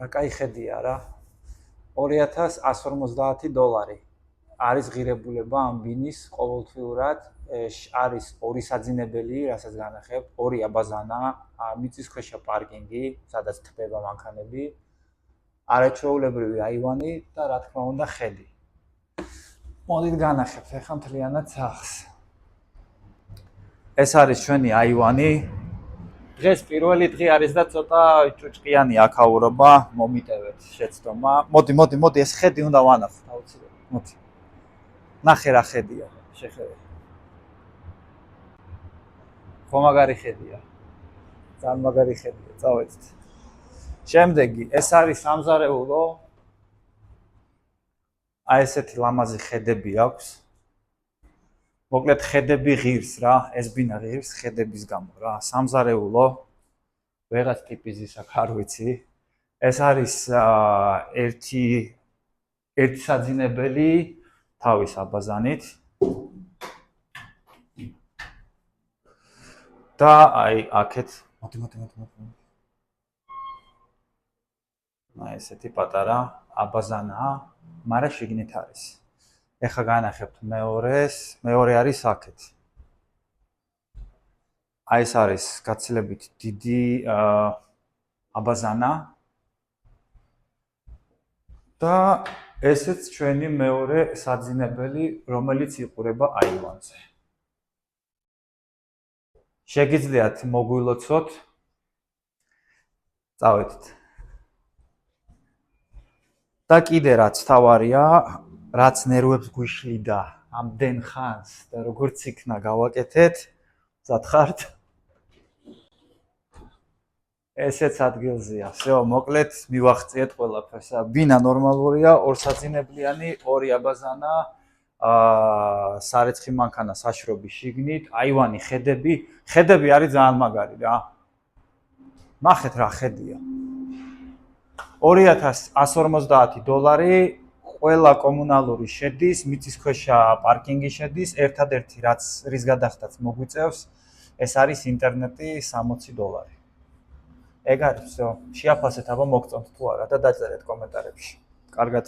რა კაი ხედია რა. $2150 არის ღირებულება ამ ბინის ყოველთვიურად არის ორი საძინებელი, რასაც განახებთ, ორი აბაზანა, მიწისქვეშა პარკინგი, სადაც თბება მანქანები, არაჩვეულებრივი აივანი და რა თქმა უნდა ხედი. მოდით განახებთ ახლა მთლიანად სახლს. ეს არის ჩვენი აივანი. დღეს პირველი დღე არის და ცოტა ჭუჭყიანი აქაურობა, მომიტევეთ შეცდომა. მოდი, ეს ხედი უნდა ვანახოთ აუცილებლად. მოდი. ნახე რა ხედია, შეხედე. ხო მაგარი ხედია. ძალიან მაგარი ხედია, წავედით. შემდეგი, ეს არის სამზარეულო. აი ესეთი ლამაზი ხედები აქვს. მოკლედ ხედები ღირს რა, ეს ბინა ღირს ხედების გამო რა. სამზარეულო. ვერაც ტიპის ის აქ არ ვიცი. ეს არის ერთი საძინებელი თავის აბაზანით. და აი აქეთ მოდი. აი ესეთი პატარა აბაზანაა, მაგრამ შიგნით არის. ეხლა განახებთ მეორეს, მეორე არის აქეთ. აი ეს არის გაცილებით დიდი აბაზანა. და ესეც ჩვენი მეორე საძინებელი, რომელიც იყურება აივანზე. შეგიძლიათ მოგვილოცოთ. წავედით. და კიდე რაც თავარია, რაც ნერვებს გვიშლიდა ამდენ ხანს და როგორც იქნა გავაკეთეთ, მზად ხართ? ესეც ადგილზეა. всё, მოკლედ მივახციეთ ყველაფერს. ბინა ნორმალურია, ორსაძინებლიანი, ორი აბაზანა, სარეცხი მანქანა საშრობი შიგნით, აივანი, ხედები არის ძალიან მაგარი რა. ნახეთ რა ხედია. $2150 ყველა კომუნალური შედის, მიწისქვეშა პარკინგი შედის, ერთადერთი რის გადახდაც მოგვიწევს, ეს არის ინტერნეტი $60. ეგ არის, всё. შეაფასეთ აბა მოგწონთ თუ არა და დაწერეთ კომენტარებში. კარგად.